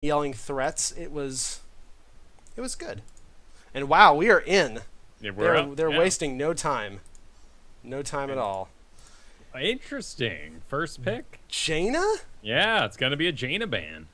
yelling threats. It was good. And wow, we are in. Yeah, They're wasting no time. No time at all. Interesting. First pick. Jaina? Yeah, it's going to be a Jaina ban.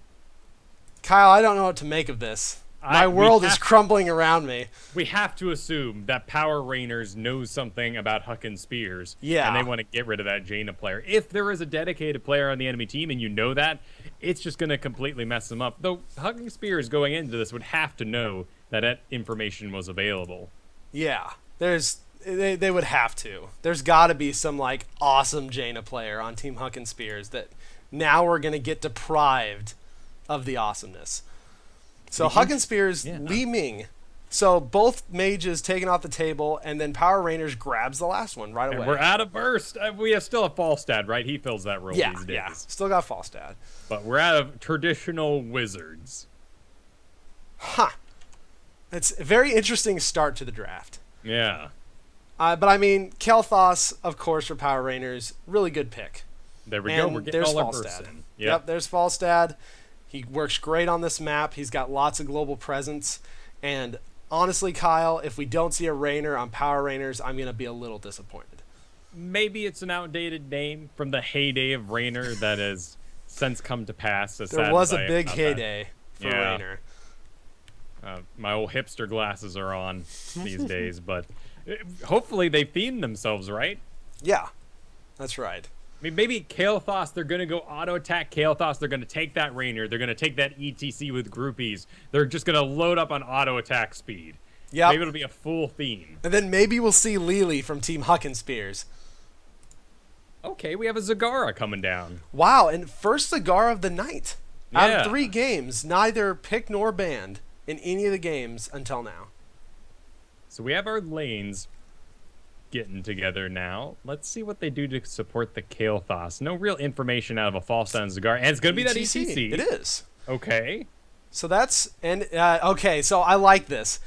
Kyle, I don't know what to make of this. My world is crumbling around me. We have to assume that Power Raynors knows something about Huckin Spears. Yeah. And they want to get rid of that Jaina player. If there is a dedicated player on the enemy team and you know that, it's just going to completely mess them up. Though Huckin Spears going into this would have to know that information was available. Yeah. They would have to. There's got to be some like awesome Jaina player on Team Huckin Spears that now we're going to get deprived of the awesomeness. So Huckin Spears, Li Ming. So both mages taken off the table, and then Power Raynors grabs the last one right away. And we're out of burst. We have still a Falstad, right? He fills that role these days. Yeah, still got Falstad. But we're out of traditional wizards. Huh. It's a very interesting start to the draft. Yeah. But I mean, Kel'Thas, of course, for Power Raynors, really good pick. There we go. We're getting all our bursts in. Yep, there's Falstad. He works great on this map. He's got lots of global presence. And honestly, Kyle, if we don't see a Raynor on Power Raynors, I'm going to be a little disappointed. Maybe it's an outdated name from the heyday of Raynor that has since come to pass. There was a big heyday for Raynor. My old hipster glasses are on these days, but hopefully they theme themselves, right? Yeah, that's right. I mean, maybe Kel'Thas, they're going to go auto-attack Kel'Thas. They're going to take that Raynor. They're going to take that ETC with groupies. They're just going to load up on auto-attack speed. Yeah. Maybe it'll be a full theme. And then maybe we'll see Lily from Team Huckin Spears. Okay, we have a Zagara coming down. Wow, and first Zagara of the night. Out of 3 games, neither picked nor banned in any of the games until now. So we have our lanes getting together now. Let's see what they do to support the Kel'Thas. No real information out of a Falstad and Zagara, and it's going to be that ETC. It is. Okay. So that's okay. So I like this.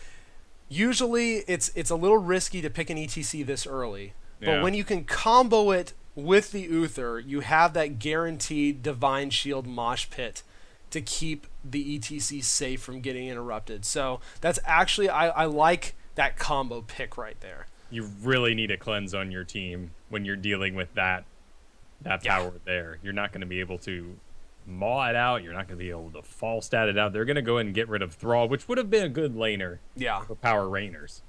Usually it's a little risky to pick an ETC this early, but when you can combo it with the Uther, you have that guaranteed Divine Shield mosh pit to keep the ETC safe from getting interrupted. So that's actually I like that combo pick right there. You really need a cleanse on your team when you're dealing with that power there. You're not going to be able to maw it out. You're not going to be able to Falstad it out. They're going to go and get rid of Thrall, which would have been a good laner for Power Raynors.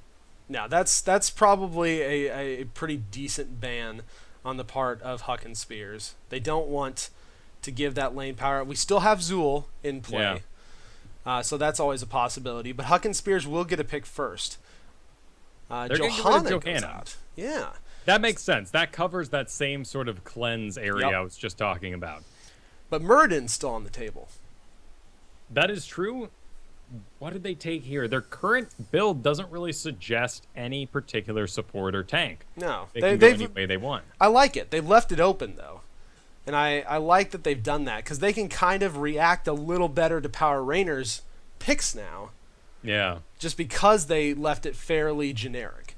Now, that's probably a pretty decent ban on the part of Huckin Spears. They don't want to give that lane power. We still have Zool in play, so that's always a possibility. But Huckin Spears will get a pick first. Johanna goes out. Yeah. That makes sense. That covers that same sort of cleanse area I was just talking about. But Muradin's still on the table. That is true. What did they take here? Their current build doesn't really suggest any particular support or tank. No. They can go any way they want. I like it. They've left it open, though. And I like that they've done that, because they can kind of react a little better to Power Raynors' picks now. Yeah. Just because they left it fairly generic.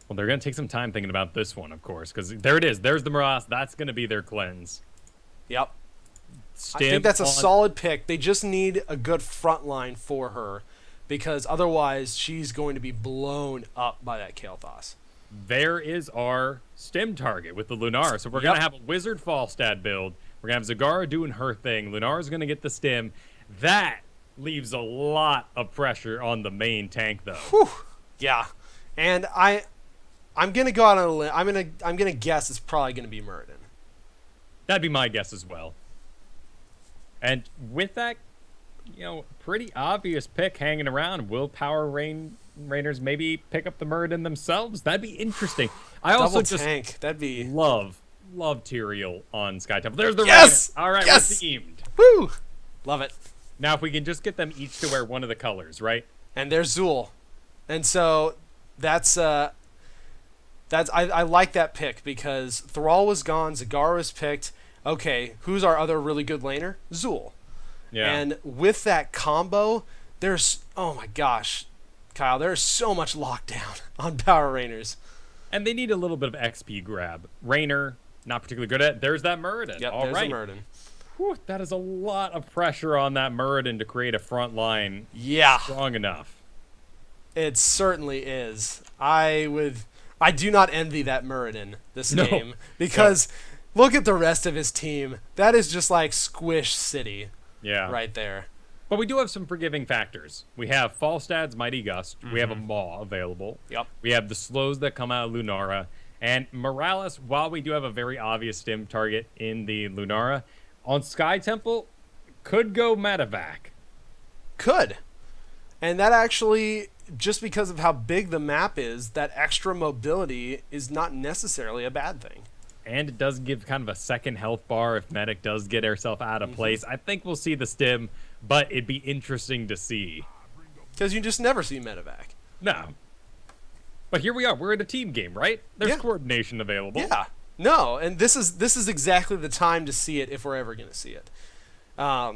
Well, they're going to take some time thinking about this one, of course, because there it is. There's the Morass. That's going to be their cleanse. Yep. I think that's a solid pick. They just need a good front line for her, because otherwise she's going to be blown up by that Kel'Thas. There is our stim target with the Lunar. So we're going to have a Wizard Falstad build. We're going to have Zagara doing her thing. Lunar's going to get the stim. That leaves a lot of pressure on the main tank, though. Whew. Yeah. And I'm going to go out on a limb. I'm going to guess it's probably going to be Muradin. That'd be my guess as well. And with that, pretty obvious pick hanging around, will Power Raynors maybe pick up the Muradin themselves? That'd be interesting. I also just that'd be love Tyrael on Sky Temple. There's the Raynor. All right, we're themed. Woo! Love it. Now, if we can just get them each to wear one of the colors, right? And there's Zool. And so I like that pick, because Thrall was gone, Zagara was picked. Okay, who's our other really good laner? Zool. Yeah. And with that combo, oh my gosh, Kyle, there's so much lockdown on Power Raynors. And they need a little bit of XP grab. Raynor, not particularly good at it. There's that Muradin. Yep, All there's right. the Muradin. Whew, that is a lot of pressure on that Muradin to create a front line Yeah, strong enough. it certainly is. I do not envy that Muradin this No. game because look at the rest of his team. That is just like Squish City Yeah. right there. But we do have some forgiving factors. We have Falstad's Mighty Gust. We have a Maw available. Yep. We have the slows that come out of Lunara. And Morales, while we do have a very obvious stim target in the Lunara, on Sky Temple, could go Medevac. Could. And that actually, just because of how big the map is, that extra mobility is not necessarily a bad thing. And it does give kind of a second health bar if Medic does get herself out of place. I think we'll see the stim, but it'd be interesting to see. Because you just never see Medevac. No. But here we are. We're in a team game, right? There's Yeah. coordination available. Yeah. No, and this is exactly the time to see it if we're ever going to see it. I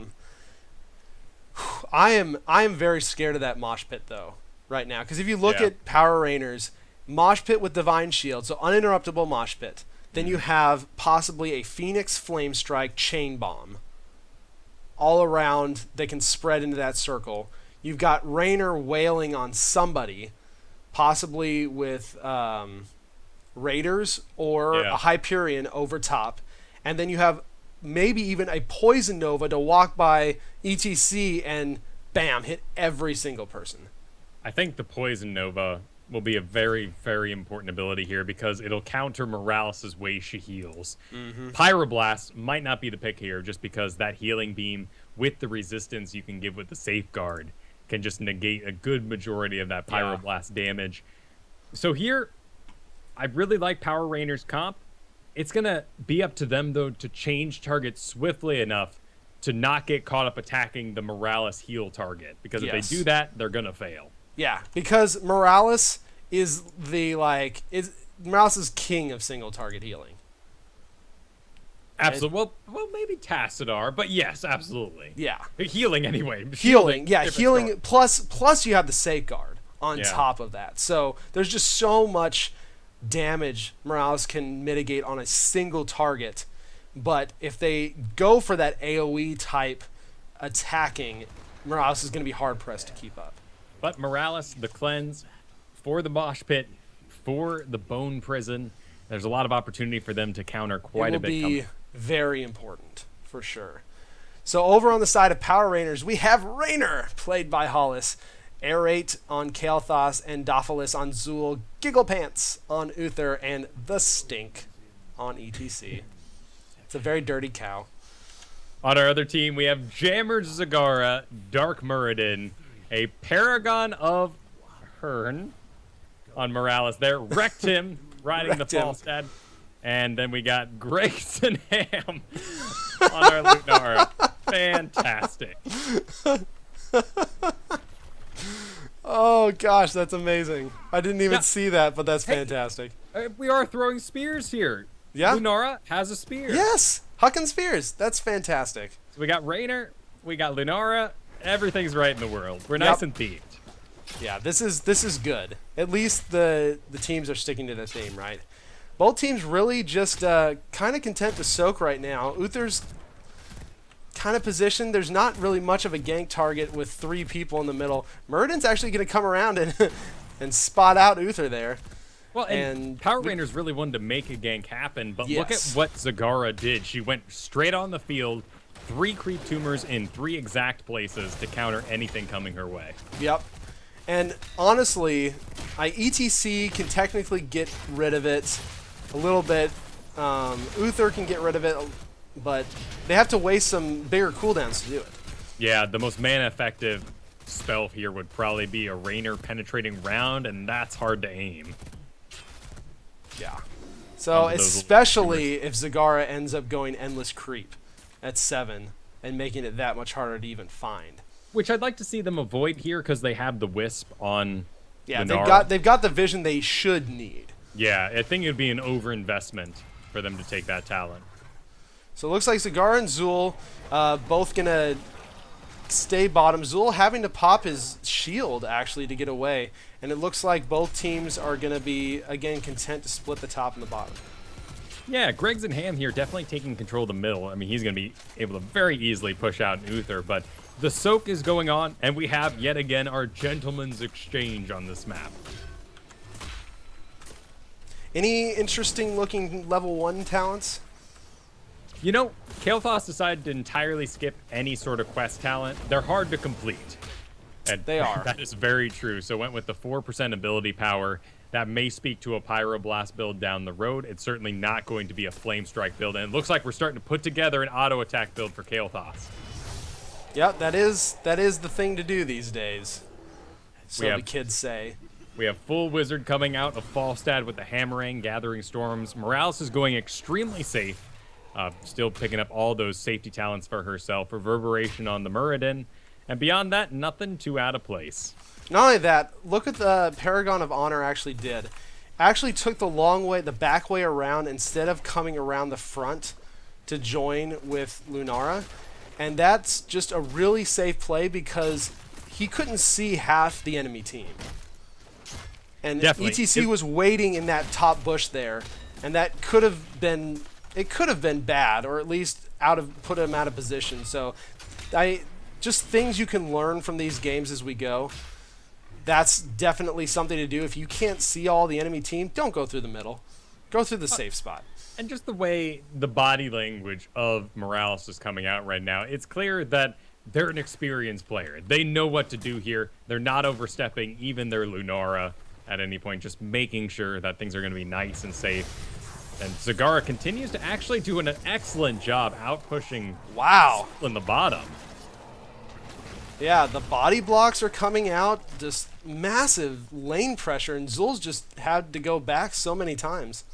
am very scared of that mosh pit though right now because if you look at Power Raynors, mosh pit with Divine Shield, so uninterruptible mosh pit. Then you have possibly a Phoenix Flame Strike chain bomb all around that can spread into that circle. You've got Raynor wailing on somebody, possibly with Raiders or a Hyperion over top. And then you have maybe even a Poison Nova to walk by ETC and bam, hit every single person. I think the Poison Nova will be a very, very important ability here because it'll counter Morales' way she heals. Pyroblast might not be the pick here just because that healing beam with the resistance you can give with the Safeguard can just negate a good majority of that Pyroblast damage. So here, I really like Power Raynors comp. It's going to be up to them, though, to change targets swiftly enough to not get caught up attacking the Morales heal target. Because if they do that, they're going to fail. Yeah, because Morales is Morales is king of single target healing. Absolutely. Well, maybe Tassadar, but yes, absolutely. Yeah. Healing anyway. Healing. Plus you have the Safeguard on top of that. So there's just so much damage Morales can mitigate on a single target. But if they go for that AoE type attacking, Morales is going to be hard pressed to keep up. But Morales, the cleanse, for the mosh pit, for the bone prison, there's a lot of opportunity for them to counter quite a bit. It will be very important, for sure. So over on the side of Power Raynors, we have Raynor, played by Hollis, Aerate on Kael'thas, and Dophilis on Zool, Gigglepants on Uther, and The Stink on ETC. It's a very dirty cow. On our other team, we have Jammer Zagara, Dark Muradin, a Paragon of Hearn on Morales there. Wrecked him, riding the Falstad. And then we got Grayson Ham on our Lunara. Fantastic. Oh, gosh, that's amazing. I didn't even see that, but that's fantastic. We are throwing spears here. Yeah. Lunara has a spear. Yes. Huckin spears. That's fantastic. So we got Raynor. We got Lunara. Everything's right in the world. We're nice and themed. Yeah, this is good. At least the teams are sticking to the theme, right? Both teams really just kind of content to soak right now. Uther's kind of positioned. There's not really much of a gank target with 3 people in the middle. Muradin's actually going to come around and spot out Uther there. Well, and Power Raynors really wanted to make a gank happen, but look at what Zagara did. She went straight on the field, 3 creep tumors in 3 exact places to counter anything coming her way. Yep. And honestly, ETC can technically get rid of it a little bit. Uther can get rid of it, but they have to waste some bigger cooldowns to do it. Yeah, the most mana effective spell here would probably be a Raynor penetrating round, and that's hard to aim. Yeah. So especially if Zagara ends up going endless creep at 7 and making it that much harder to even find. Which I'd like to see them avoid here because they have the Wisp on. Yeah, they've got the vision they should need. Yeah, I think it'd be an overinvestment for them to take that talent. So it looks like Zagara and Zool both gonna stay bottom. Zool having to pop his shield actually to get away, and it looks like both teams are gonna be again content to split the top and the bottom. Yeah, Griggs and Ham here definitely taking control of the middle. I mean, he's going to be able to very easily push out an Uther, but the soak is going on, and we have yet again our gentleman's exchange on this map. Any interesting looking level 1 talents? You know, Kael'thas decided to entirely skip any sort of quest talent. They're hard to complete. And they are. That is very true. So went with the 4% ability power. That may speak to a Pyroblast build down the road. It's certainly not going to be a Flame Strike build. And it looks like we're starting to put together an auto attack build for Kael'thas. Yep, that is the thing to do these days. So the kids say. We have full Wizard coming out of Falstad with the Hammering, Gathering Storms. Morales is going extremely safe. Still picking up all those safety talents for herself. Reverberation on the Muradin. And beyond that, nothing too out of place. Not only that, look at the Paragon of Honor actually did. Actually took the long way, the back way around instead of coming around the front to join with Lunara. And that's just a really safe play because he couldn't see half the enemy team. And Definitely. ETC was waiting in that top bush there, and that could have been bad, or at least put him out of position. So just things you can learn from these games as we go. That's definitely something to do. If you can't see all the enemy team, don't go through the middle. Go through the safe spot. And just the way the body language of Morales is coming out right now, it's clear that they're an experienced player. They know what to do here. They're not overstepping even their Lunara at any point, just making sure that things are going to be nice and safe. And Zagara continues to actually do an excellent job out-pushing in the bottom. Yeah, the body blocks are coming out, just massive lane pressure, and Zul's just had to go back so many times.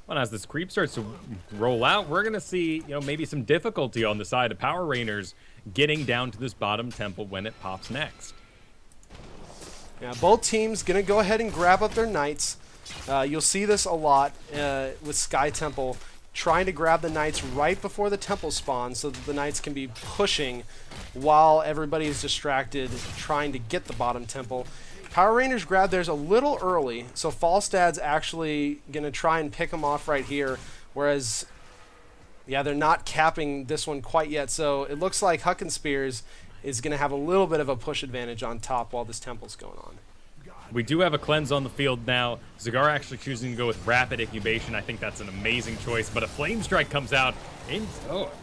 Well, as this creep starts to roll out, we're going to see, maybe some difficulty on the side of Power Raynors getting down to this bottom temple when it pops next. Yeah, both teams going to go ahead and grab up their knights. You'll see this a lot with Sky Temple trying to grab the knights right before the temple spawns so that the knights can be pushing while everybody is distracted trying to get the bottom temple. Power Rangers grab theirs a little early, so Falstad's actually going to try and pick them off right here, whereas, yeah, they're not capping this one quite yet, so it looks like Huckin Spears is going to have a little bit of a push advantage on top while this temple's going on. We do have a cleanse on the field now. Zagara actually choosing to go with Rapid Incubation. I think that's an amazing choice, but a Flame Strike comes out.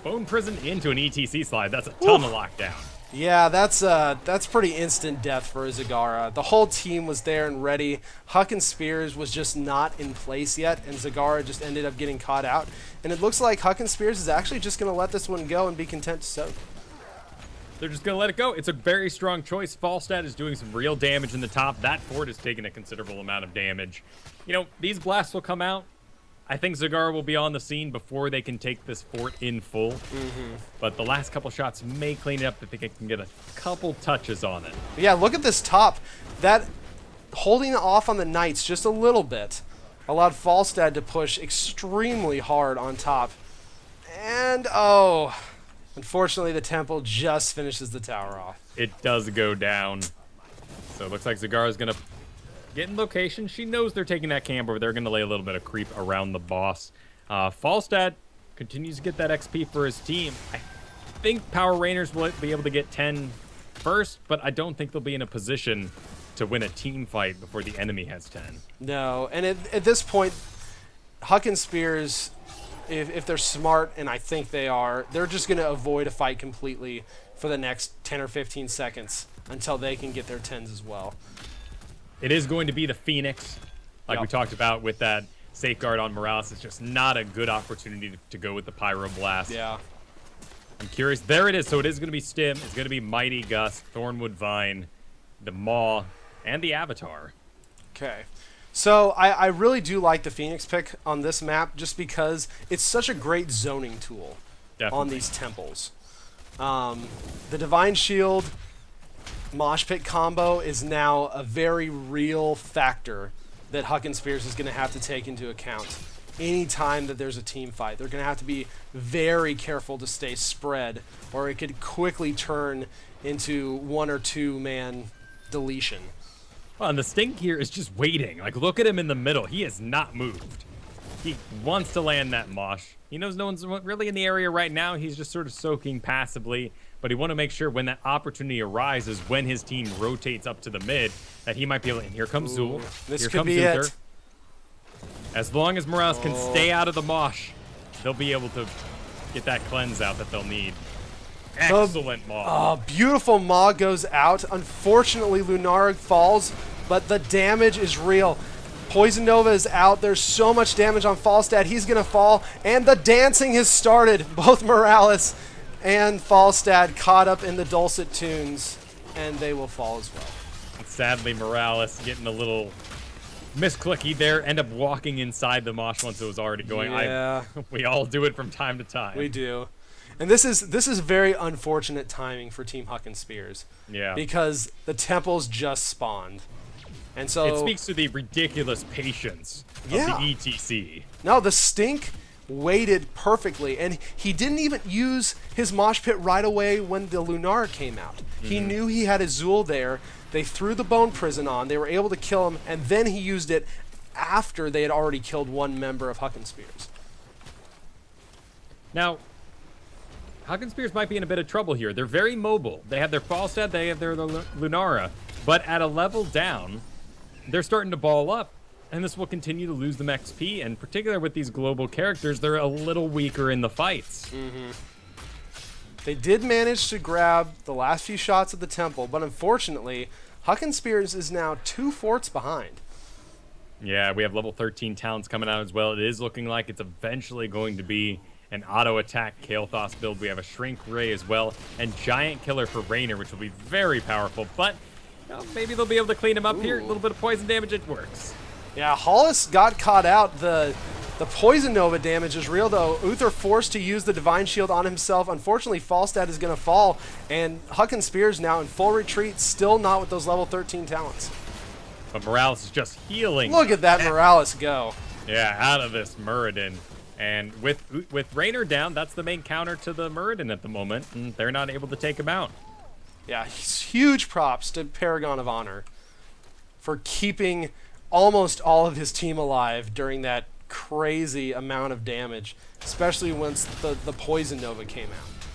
Bone Prison into an ETC slide. That's a ton of lockdown. Yeah, that's pretty instant death for Zagara. The whole team was there and ready. Huckin Spears was just not in place yet, and Zagara just ended up getting caught out. And it looks like Huckin Spears is actually just going to let this one go and be content to soak. They're just going to let it go. It's a very strong choice. Falstad is doing some real damage in the top. That fort is taking a considerable amount of damage. These blasts will come out. I think Zagara will be on the scene before they can take this fort in full. But the last couple shots may clean it up if they can get a couple touches on it. Yeah, look at this top. That holding off on the knights just a little bit allowed Falstad to push extremely hard on top. And, unfortunately, the temple just finishes the tower off. It does go down. So it looks like Zagara's going to get in location. She knows they're taking that camp over. They're going to lay a little bit of creep around the boss. Falstad continues to get that XP for his team. I think Power Raynors will be able to get 10 first, but I don't think they'll be in a position to win a team fight before the enemy has 10. No, and at this point, Huckin Spears, if they're smart, and I think they are, they're just going to avoid a fight completely for the next 10 or 15 seconds until they can get their 10s as well. It is going to be the Phoenix, like we talked about with that safeguard on Morales. It's just not a good opportunity to go with the Pyroblast. Yeah. I'm curious. There it is. So it is going to be Stim. It's going to be Mighty Gust, Thornwood Vine, the Maw, and the Avatar. Okay. So I really do like the Phoenix pick on this map just because it's such a great zoning tool on these temples. The Divine Shield Mosh Pit combo is now a very real factor that Huckin Spears is going to have to take into account anytime that there's a team fight. They're going to have to be very careful to stay spread, or it could quickly turn into 1 or 2 man deletion. Well, and the Stink here is just waiting. Like, look at him in the middle. He has not moved. He wants to land that mosh. He knows no one's really in the area right now. He's just sort of soaking passively. But he want to make sure when that opportunity arises, when his team rotates up to the mid, that he might be able to... And here comes Zool. This here could comes be Uther. it. As long as Morales can stay out of the mosh, they'll be able to get that cleanse out that they'll need. Excellent Maw. Beautiful Maw goes out. Unfortunately, Lunara falls, but the damage is real. Poison Nova is out. There's so much damage on Falstad. He's going to fall, and the dancing has started. Both Morales and Falstad caught up in the dulcet tunes, and they will fall as well. Sadly, Morales getting a little misclicky there, end up walking inside the mosh once it was already going. Yeah. We all do it from time to time. We do. And this is very unfortunate timing for Team Huckin Spears. Yeah. Because the temples just spawned. And so it speaks to the ridiculous patience of the ETC. No, the Stink waited perfectly, and he didn't even use his mosh pit right away when the Lunara came out. He knew he had a Zool there. They threw the Bone Prison on. They were able to kill him, and then he used it after they had already killed one member of Huckin Spears. Now, Huckin Spears might be in a bit of trouble here. They're very mobile. They have their Falstad, they have their Lunara, but at a level down, they're starting to ball up, and this will continue to lose them XP, and particularly with these global characters, they're a little weaker in the fights. They did manage to grab the last few shots of the temple, but unfortunately, Huckin Spears is now 2 forts behind. Yeah, we have level 13 talents coming out as well. It is looking like it's eventually going to be an auto-attack Kael'thas build. We have a Shrink Ray as well, and Giant Killer for Raynor, which will be very powerful, but maybe they'll be able to clean him up here. A little bit of poison damage, it works. Yeah, Hollis got caught out. The Poison Nova damage is real, though. Uther forced to use the Divine Shield on himself. Unfortunately, Falstad is going to fall, and Huckin Spears now in full retreat, still not with those level 13 talents. But Morales is just healing. Look at that Morales go. Yeah, out of this Muradin. And with Raynor down, that's the main counter to the Muradin at the moment, and they're not able to take him out. Yeah, huge props to Paragon of Honor for keeping almost all of his team alive during that crazy amount of damage, especially once the Poison Nova came out.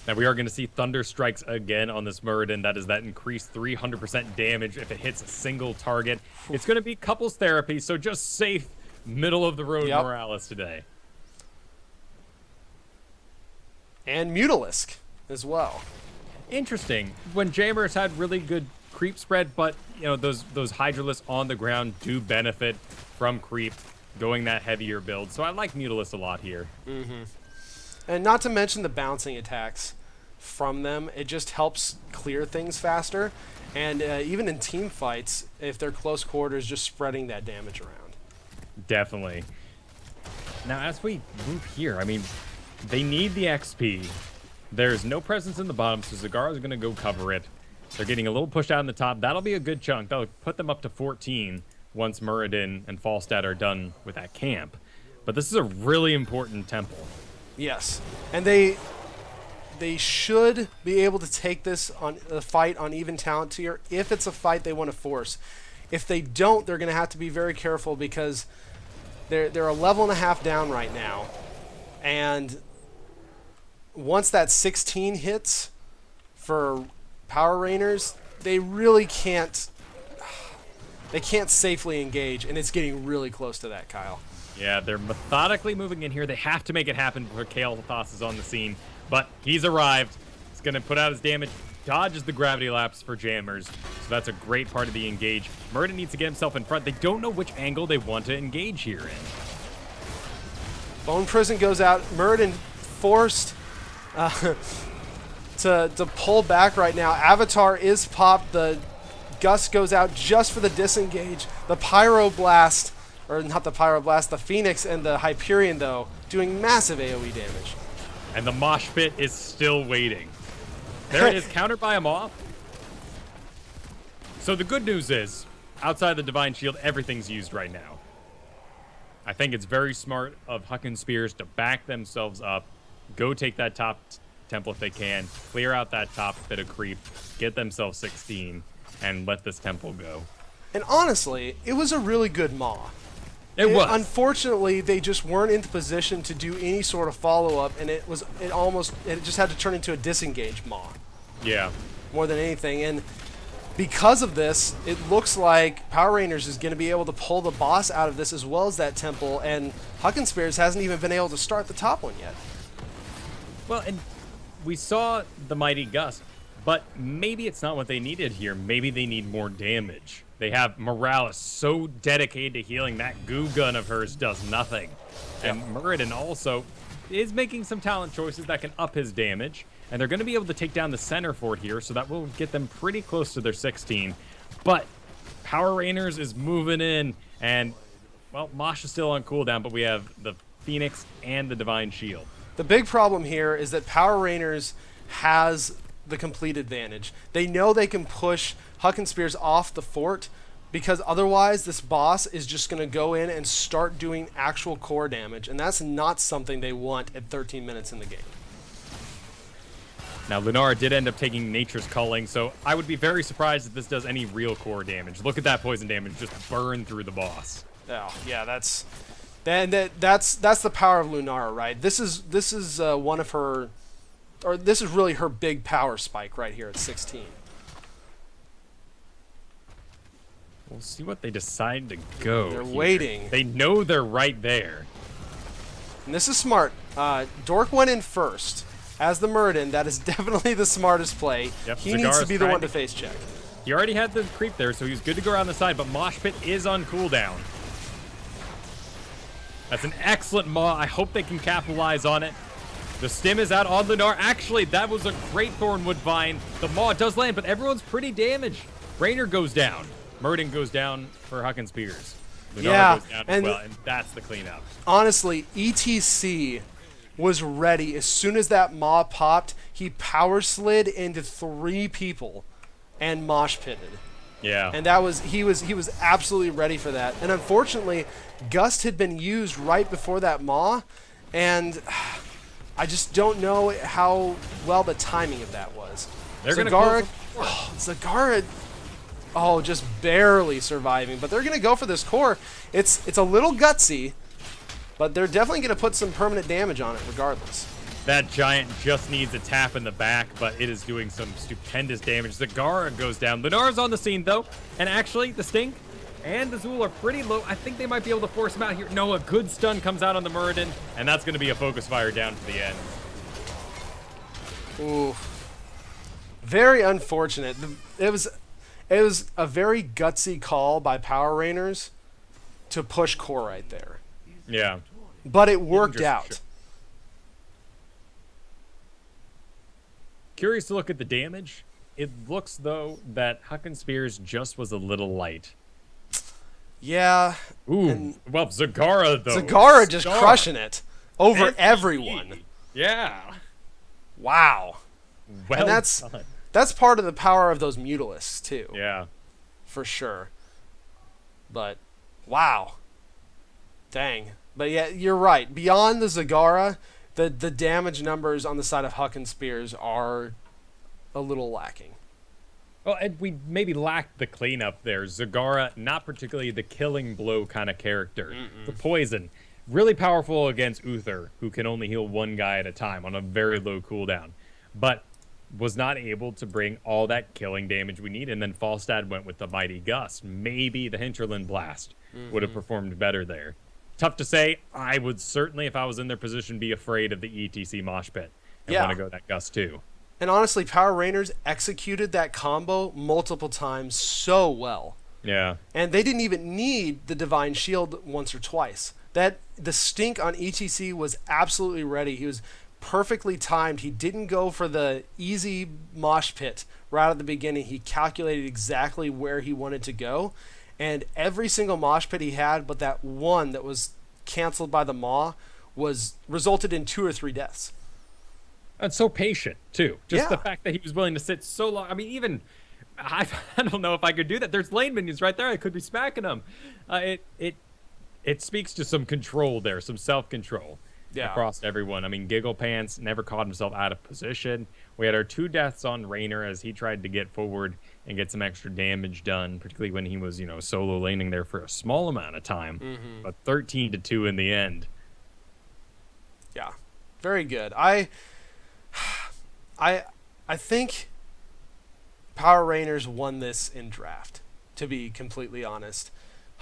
Now we are going to see Thunder Strikes again on this Muradin. That is that increased 300% damage if it hits a single target. It's going to be couples therapy, so just safe middle of the road Morales today. And Mutalisk as well. Interesting. When Jammers had really good creep spread, but you know those Hydralisks on the ground do benefit from creep going that heavier build. So I like Mutalisk a lot here. And not to mention the bouncing attacks from them. It just helps clear things faster. And even in team fights, if they're close quarters, just spreading that damage around. Definitely. Now, as we move here, I mean, they need the XP. There's no presence in the bottom, so Zagara's going to go cover it. They're getting a little pushed out in the top. That'll be a good chunk. That'll put them up to 14 once Muradin and Falstad are done with that camp. But this is a really important temple. Yes. And they should be able to take this on a fight on even talent tier if it's a fight they want to force. If they don't, they're going to have to be very careful because they're a level and a half down right now. And once that 16 hits for Power Raynors, they really can't safely engage, and it's getting really close to that, Kyle. Yeah, they're methodically moving in here. They have to make it happen before Kael'thas is on the scene. But he's arrived. He's going to put out his damage. Dodges the gravity lapse for Jammers. So that's a great part of the engage. Muradin needs to get himself in front. They don't know which angle they want to engage here in. Bone Prison goes out. Muradin forced to pull back right now. Avatar is popped. The Gust goes out just for the disengage. The Pyroblast, or not the Pyroblast, the Phoenix and the Hyperion, though, doing massive AoE damage. And the mosh pit is still waiting. There it is, countered by a Maw. So the good news is, outside the Divine Shield, everything's used right now. I think it's very smart of Huckin Spears to back themselves up, go take that top temple if they can, clear out that top bit of creep, get themselves 16, and let this temple go. And honestly, it was a really good Maw. It was. Unfortunately, they just weren't in the position to do any sort of follow-up, and it just had to turn into a disengaged Maw. Yeah. More than anything, and because of this, it looks like Power Rangers is going to be able to pull the boss out of this as well as that temple, and Huckin Spears hasn't even been able to start the top one yet. Well, and we saw the Mighty Gust, but maybe it's not what they needed here. Maybe they need more damage. They have Morales so dedicated to healing. That goo gun of hers does nothing. Yep. And Muradin also is making some talent choices that can up his damage. And they're going to be able to take down the center fort here, so that will get them pretty close to their 16. But Power Raynors is moving in, and, well, Mosh is still on cooldown, but we have the Phoenix and the Divine Shield. The big problem here is that Power Raynors has the complete advantage. They know they can push Huckin Spears off the fort, because otherwise this boss is just going to go in and start doing actual core damage, and that's not something they want at 13 minutes in the game. Now, Lunara did end up taking Nature's Culling, so I would be very surprised if this does any real core damage. Look at that poison damage just burn through the boss. Oh, yeah, that's the power of Lunara, right? This is one of her, or this is really her big power spike right here at 16. We'll see what they decide to go. They're here. waiting. They know they're right there. And this is smart. Dork went in first. As the Muradin, that is definitely the smartest play. Yep, He needs to be the one to face check. He already had the creep there, so he's good to go around the side, but Mosh Pit is on cooldown. That's an excellent Maw. I hope they can capitalize on it. The stim is out on Lunar. Actually, that was a great Thornwood Vine. The Maw does land, but everyone's pretty damaged. Raynor goes down. Muradin goes down for Huckin Spears. Lunar goes down as well, and that's the cleanup. Honestly, ETC was ready. As soon as that Maw popped, he power slid into 3 people and mosh pitted. Yeah. And he was absolutely ready for that. And unfortunately, Gust had been used right before that Maw, and I just don't know how well the timing of that was. Zagara, just barely surviving, but they're gonna go for this core. It's a little gutsy, but they're definitely going to put some permanent damage on it regardless. That giant just needs a tap in the back, but it is doing some stupendous damage. Zagara goes down. Lunara's on the scene, though. And actually, the Stink and the Zool are pretty low. I think they might be able to force him out here. No, a good stun comes out on the Muradin, and that's going to be a focus fire down to the end. Ooh. Very unfortunate. It was a very gutsy call by Power Raynors to push core right there. Yeah. But it worked out. Sure. Curious to look at the damage. It looks, though, that Huckin Spears just was a little light. Yeah. Ooh. Well, Zagara, though. Zagara just crushing it over everyone. Yeah. Wow. Well and done. That's part of the power of those Mutalisks, too. Yeah. For sure. But, wow. Dang. But yeah, you're right. Beyond the Zagara, the damage numbers on the side of Huckin Spears are a little lacking. Well, and we maybe lacked the cleanup there. Zagara, not particularly the killing blow kind of character. The poison, really powerful against Uther, who can only heal one guy at a time on a very low cooldown. But was not able to bring all that killing damage we need. And then Falstad went with the Mighty Gust. Maybe the Hinterland Blast would have performed better there. Tough to say. I would certainly, if I was in their position, be afraid of the ETC mosh pit and want to go that Gust too. And honestly, Power Raynors executed that combo multiple times so well. Yeah. And they didn't even need the Divine Shield once or twice. The Stink on ETC was absolutely ready. He was perfectly timed. He didn't go for the easy mosh pit right at the beginning. He calculated exactly where he wanted to go. And every single mosh pit he had, but that one that was canceled by the Maw, resulted in 2 or 3 deaths. And so patient, too. Just the fact that he was willing to sit so long. I mean, even, I don't know if I could do that. There's lane minions right there. I could be smacking them. It speaks to some control there, some self-control across everyone. I mean, Giggle Pants never caught himself out of position. We had our 2 deaths on Raynor as he tried to get forward and get some extra damage done, particularly when he was, solo laning there for a small amount of time. Mm-hmm. But 13-2 in the end. Yeah, very good. I think Power Raynors won this in draft, to be completely honest.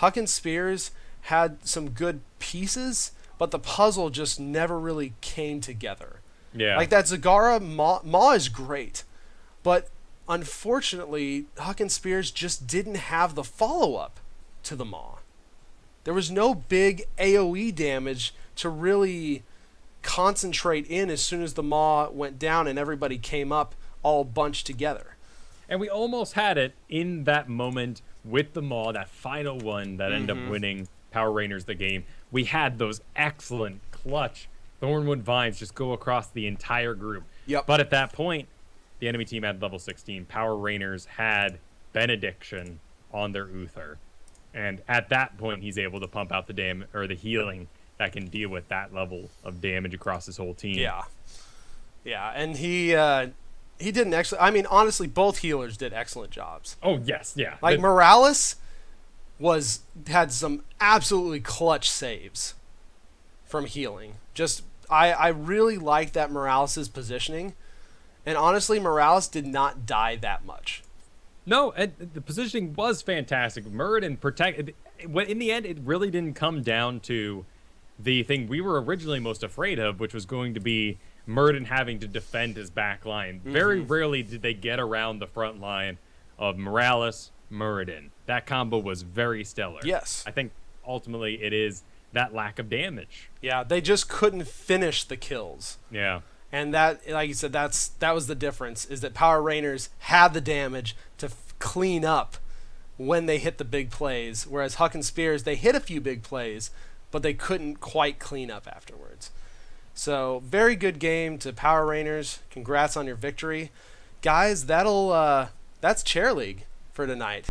Huckin Spears had some good pieces, but the puzzle just never really came together. Yeah. Like that Zagara Maw is great, but unfortunately, Huckin Spears just didn't have the follow-up to the Maw. There was no big AoE damage to really concentrate in as soon as the Maw went down and everybody came up all bunched together. And we almost had it in that moment with the Maw, that final one that ended up winning Power Raynors the game. We had those excellent clutch Thornwood Vines just go across the entire group. Yep. But at that point, the enemy team had level 16. Power Raynors had Benediction on their Uther. And at that point, he's able to pump out the healing that can deal with that level of damage across his whole team. Yeah. Yeah, and he didn't actually... I mean, honestly, both healers did excellent jobs. Oh, yes, yeah. Like, Morales had some absolutely clutch saves from healing. Just, I really like that Morales' positioning. And honestly, Morales did not die that much. No, the positioning was fantastic. Muradin protect. In the end, it really didn't come down to the thing we were originally most afraid of, which was going to be Muradin having to defend his back line. Very rarely did they get around the front line of Morales, Muradin. That combo was very stellar. Yes. I think ultimately it is that lack of damage. Yeah, they just couldn't finish the kills. Yeah. And that, like you said, that was the difference, is that Power Raynors had the damage to clean up when they hit the big plays, whereas Huckin Spears, they hit a few big plays, but they couldn't quite clean up afterwards. So, very good game to Power Raynors. Congrats on your victory. Guys, that's Chair League for tonight.